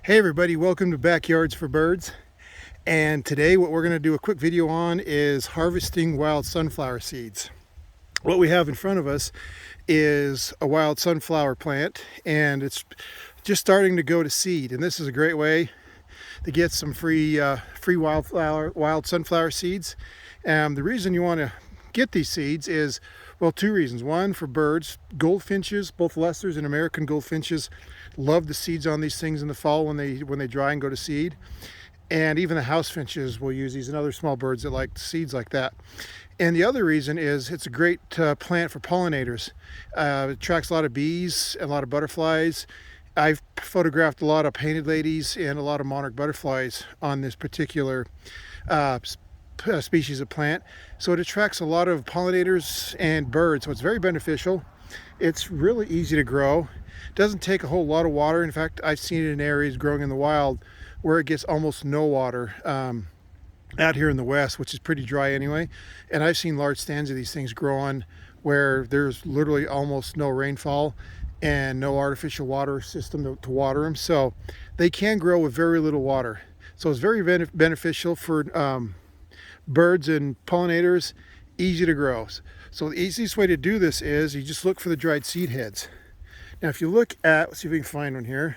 Hey everybody, welcome to Backyards for Birds. And today what we're going to do a quick video on is harvesting wild sunflower seeds. What we have in front of us is a wild sunflower plant, and it's just starting to go to seed. And this is a great way to get some free wild sunflower seeds. The reason you want to get these seeds is, well, two reasons. One, for birds. Goldfinches, both Leicesters and American goldfinches, love the seeds on these things in the fall when they dry and go to seed. And even the house finches will use these, and other small birds that like seeds like that. And the other reason is it's a great plant for pollinators. It attracts a lot of bees and a lot of butterflies. I've photographed a lot of painted ladies and a lot of monarch butterflies on this particular species of plant. So it attracts a lot of pollinators and birds, so it's very beneficial. It's really easy to grow. It doesn't take a whole lot of water. In fact, I've seen it in areas growing in the wild where it gets almost no water out here in the west, which is pretty dry anyway. And I've seen large stands of these things grow on where there's literally almost no rainfall and no artificial water system to water them. So they can grow with very little water. So it's very beneficial for birds and pollinators, easy to grow. So the easiest way to do this is you just look for the dried seed heads. Now if you look at, let's see if we can find one here.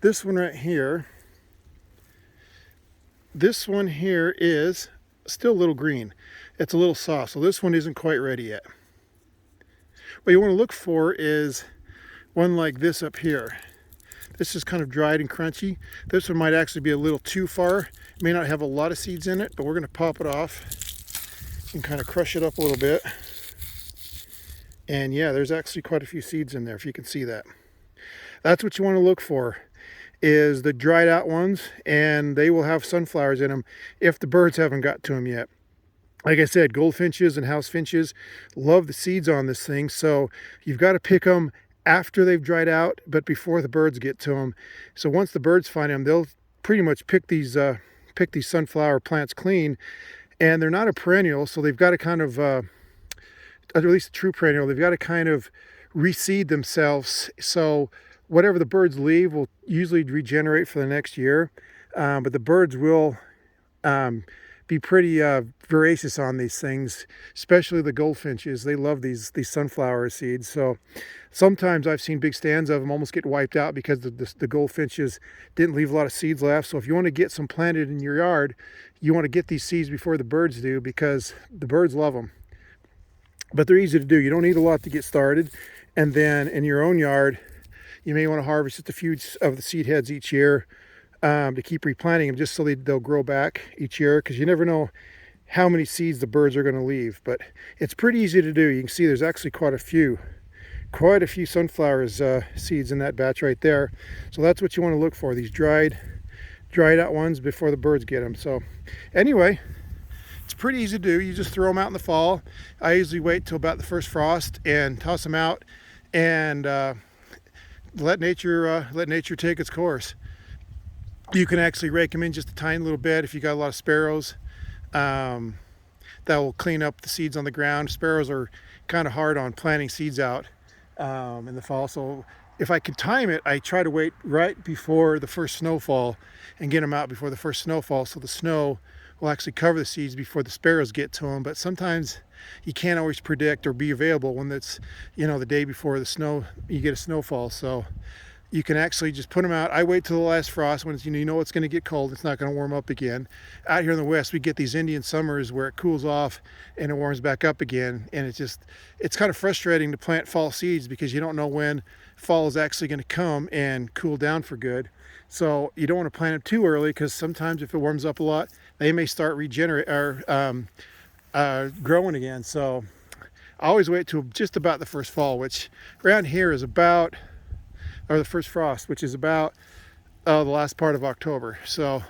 This one right here, this one here is still a little green. It's a little soft, so this one isn't quite ready yet. What you want to look for is one like this up here. This is kind of dried and crunchy. This one might actually be a little too far. It may not have a lot of seeds in it, but we're going to pop it off and kind of crush it up a little bit. And yeah, there's actually quite a few seeds in there, if you can see that. That's what you want to look for, is the dried out ones, and they will have sunflowers in them if the birds haven't got to them yet. Like I said, goldfinches and house finches love the seeds on this thing, so you've got to pick them after they've dried out, but before the birds get to them. So once the birds find them, they'll pretty much pick these sunflower plants clean. And they're not a perennial, so they've got to kind of, at least a true perennial, they've got to kind of reseed themselves. So whatever the birds leave will usually regenerate for the next year. But the birds will be pretty voracious on these things, especially the goldfinches. They love these sunflower seeds. So sometimes I've seen big stands of them almost get wiped out because the goldfinches didn't leave a lot of seeds left. So if you want to get some planted in your yard, you want to get these seeds before the birds do, because the birds love them. But they're easy to do. You don't need a lot to get started. And then in your own yard, you may want to harvest just a few of the seed heads each year to keep replanting them, just so they'll grow back each year, because you never know how many seeds the birds are going to leave. But it's pretty easy to do. You can see there's actually quite a few sunflowers seeds in that batch right there. So that's what you want to look for, these dried out ones before the birds get them. So anyway, it's pretty easy to do. You just throw them out in the fall. I usually wait till about the first frost and toss them out and let nature take its course. You can actually rake them in just a tiny little bit if you got a lot of sparrows. That will clean up the seeds on the ground. Sparrows are kind of hard on planting seeds out in the fall. So if I can time it, I try to wait right before the first snowfall and get them out before the first snowfall, so the snow will actually cover the seeds before the sparrows get to them. But sometimes you can't always predict or be available when it's, the day before the snow, you get a snowfall. So you can actually just put them out. I wait till the last frost when it's, you know it's going to get cold. It's not going to warm up again. Out here in the west, we get these Indian summers where it cools off and it warms back up again. And it's kind of frustrating to plant fall seeds, because you don't know when fall is actually going to come and cool down for good. So you don't want to plant them too early, because sometimes if it warms up a lot, they may start growing again. So I always wait till just about the first fall, which around here is about, or the first frost, which is about the last part of October. So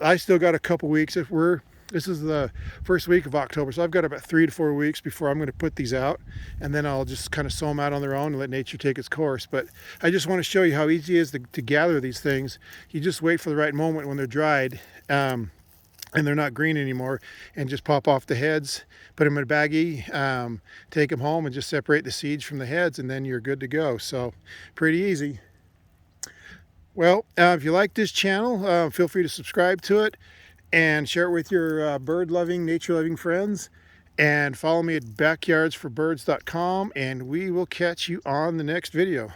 I still got a couple weeks. This is the first week of October, so I've got about 3 to 4 weeks before I'm going to put these out, and then I'll just kind of sow them out on their own and let nature take its course. But I just want to show you how easy it is to gather these things. You just wait for the right moment when they're dried and they're not green anymore, and just pop off the heads, put them in a baggie, take them home, and just separate the seeds from the heads, and then you're good to go. So pretty easy. Well, if you like this channel, feel free to subscribe to it and share it with your bird-loving, nature-loving friends. And follow me at backyardsforbirds.com, and we will catch you on the next video.